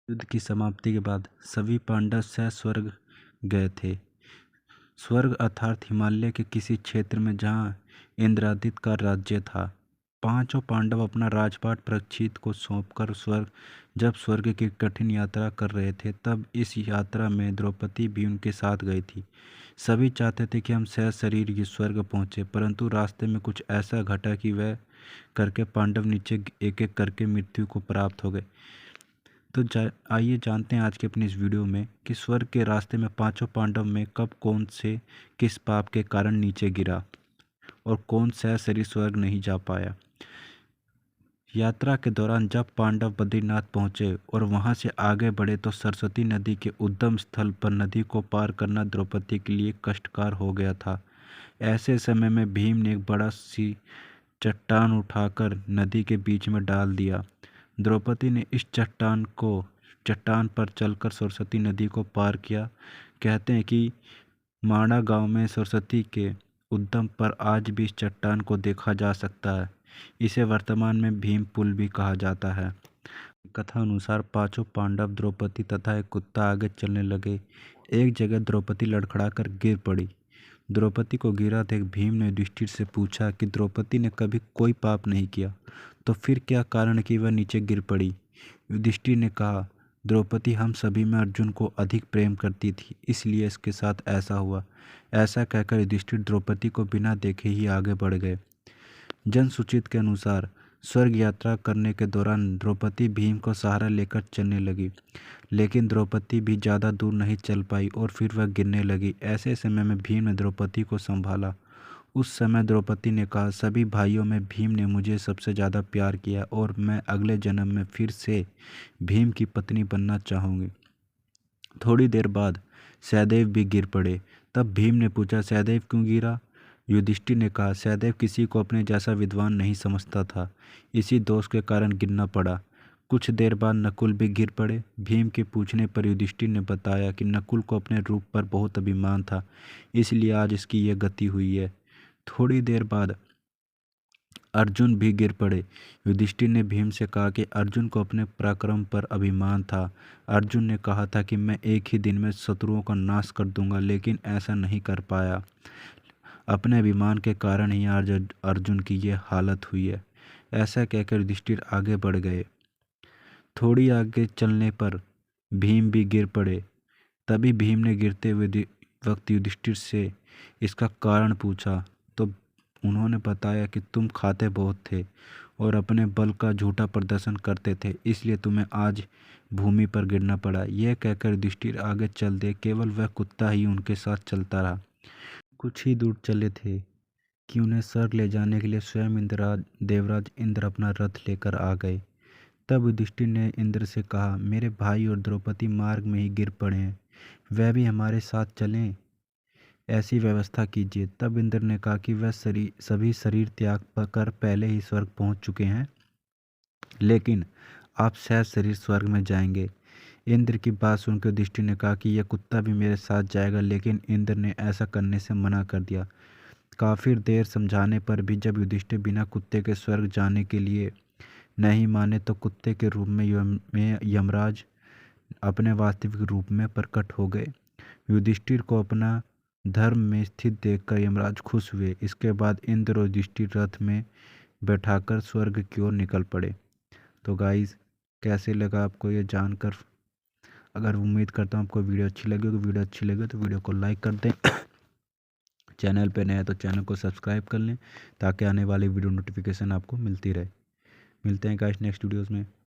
युद्ध की समाप्ति के बाद सभी पांडव स्वर्ग गए थे। स्वर्ग अर्थात हिमालय के किसी क्षेत्र में जहाँ इंद्रादित्य का राज्य था। पांचों पांडव अपना राजपाट परीक्षित को सौंपकर जब स्वर्ग की कठिन यात्रा कर रहे थे, तब इस यात्रा में द्रौपदी भी उनके साथ गई थी। सभी चाहते थे कि हम सशरीर ये स्वर्ग पहुँचे, परंतु रास्ते में कुछ ऐसा घटा कि वह करके पांडव नीचे एक एक करके मृत्यु को प्राप्त हो गए। तो आइए जानते हैं आज के अपनी इस वीडियो में कि स्वर्ग के रास्ते में पांचों पांडव में कब कौन से किस पाप के कारण नीचे गिरा और कौन सा शरीर स्वर्ग नहीं जा पाया। यात्रा के दौरान जब पांडव बद्रीनाथ पहुंचे और वहां से आगे बढ़े तो सरस्वती नदी के उद्गम स्थल पर नदी को पार करना द्रौपदी के लिए कष्टकार हो गया था। ऐसे समय में भीम ने एक बड़ा सी चट्टान उठाकर नदी के बीच में डाल दिया। द्रौपदी ने इस चट्टान पर चलकर सरस्वती नदी को पार किया। कहते हैं कि माणा गांव में सरस्वती के उद्गम पर आज भी इस चट्टान को देखा जा सकता है। इसे वर्तमान में भीम पुल भी कहा जाता है। कथा अनुसार पांचों पांडव, द्रौपदी तथा एक कुत्ता आगे चलने लगे। एक जगह द्रौपदी लड़खड़ाकर गिर पड़ी। द्रौपदी को गिरा देख भीम ने युधिष्ठिर से पूछा कि द्रौपदी ने कभी कोई पाप नहीं किया, तो फिर क्या कारण कि वह नीचे गिर पड़ी। युधिष्ठिर ने कहा, द्रौपदी हम सभी में अर्जुन को अधिक प्रेम करती थी, इसलिए इसके साथ ऐसा हुआ। ऐसा कहकर युधिष्ठिर द्रौपदी को बिना देखे ही आगे बढ़ गए। जनसूचित के अनुसार स्वर्ग यात्रा करने के दौरान द्रौपदी भीम को सहारा लेकर चलने लगी, लेकिन द्रौपदी भी ज़्यादा दूर नहीं चल पाई और फिर वह गिरने लगी। ऐसे समय में भीम ने द्रौपदी को संभाला। उस समय द्रौपदी ने कहा, सभी भाइयों में भीम ने मुझे सबसे ज़्यादा प्यार किया और मैं अगले जन्म में फिर से भीम की पत्नी बनना चाहूँगी। थोड़ी देर बाद सहदेव भी गिर पड़े। तब भीम ने पूछा, सहदेव क्यों गिरा? युधिष्ठिर ने कहा, सहदेव किसी को अपने जैसा विद्वान नहीं समझता था, इसी दोष के कारण गिरना पड़ा। कुछ देर बाद नकुल भी गिर पड़े। भीम के पूछने पर युधिष्ठिर ने बताया कि नकुल को अपने रूप पर बहुत अभिमान था, इसलिए आज इसकी यह गति हुई है। थोड़ी देर बाद अर्जुन भी गिर पड़े। युधिष्ठिर ने भीम से कहा कि अर्जुन को अपने पराक्रम पर अभिमान था। अर्जुन ने कहा था कि मैं एक ही दिन में शत्रुओं का नाश कर दूंगा, लेकिन ऐसा नहीं कर पाया। अपने अभिमान के कारण ही आज अर्जुन की यह हालत हुई है। ऐसा कहकर युधिष्ठिर आगे बढ़ गए। थोड़ी आगे चलने पर भीम भी गिर पड़े। तभी भीम ने गिरते हुए वक्त युधिष्ठिर से इसका कारण पूछा, तो उन्होंने बताया कि तुम खाते बहुत थे और अपने बल का झूठा प्रदर्शन करते थे, इसलिए तुम्हें आज भूमि पर गिरना पड़ा। यह कहकर युधिष्ठिर आगे चल दे, केवल वह कुत्ता ही उनके साथ चलता रहा। कुछ ही दूर चले थे कि उन्हें स्वर्ग ले जाने के लिए स्वयं देवराज इंद्र अपना रथ लेकर आ गए। तब युधिष्ठिर ने इंद्र से कहा, मेरे भाई और द्रौपदी मार्ग में ही गिर पड़े हैं, वह भी हमारे साथ चलें, ऐसी व्यवस्था कीजिए। तब इंद्र ने कहा कि वह सभी शरीर त्याग कर पहले ही स्वर्ग पहुंच चुके हैं, लेकिन आप सहज शरीर स्वर्ग में जाएंगे। इंद्र की बात सुनकर युधिष्ठिर ने कहा कि यह कुत्ता भी मेरे साथ जाएगा, लेकिन इंद्र ने ऐसा करने से मना कर दिया। काफ़ी देर समझाने पर भी जब युधिष्ठिर बिना कुत्ते के स्वर्ग जाने के लिए नहीं माने, तो कुत्ते के रूप में यमराज अपने वास्तविक रूप में प्रकट हो गए। युधिष्ठिर को अपना धर्म में स्थित देखकर यमराज खुश हुए। इसके बाद इंद्र और युधिष्ठिर रथ में बैठाकर स्वर्ग की ओर निकल पड़े। तो गाइस, कैसे लगा आपको ये जानकर? अगर उम्मीद करता हूँ आपको वीडियो अच्छी लगी तो वीडियो को लाइक कर दें। चैनल पे नए हैं तो चैनल को सब्सक्राइब कर लें, ताकि आने वाली वीडियो नोटिफिकेशन आपको मिलती रहे। मिलते हैं गाइस नेक्स्ट वीडियोज़ में।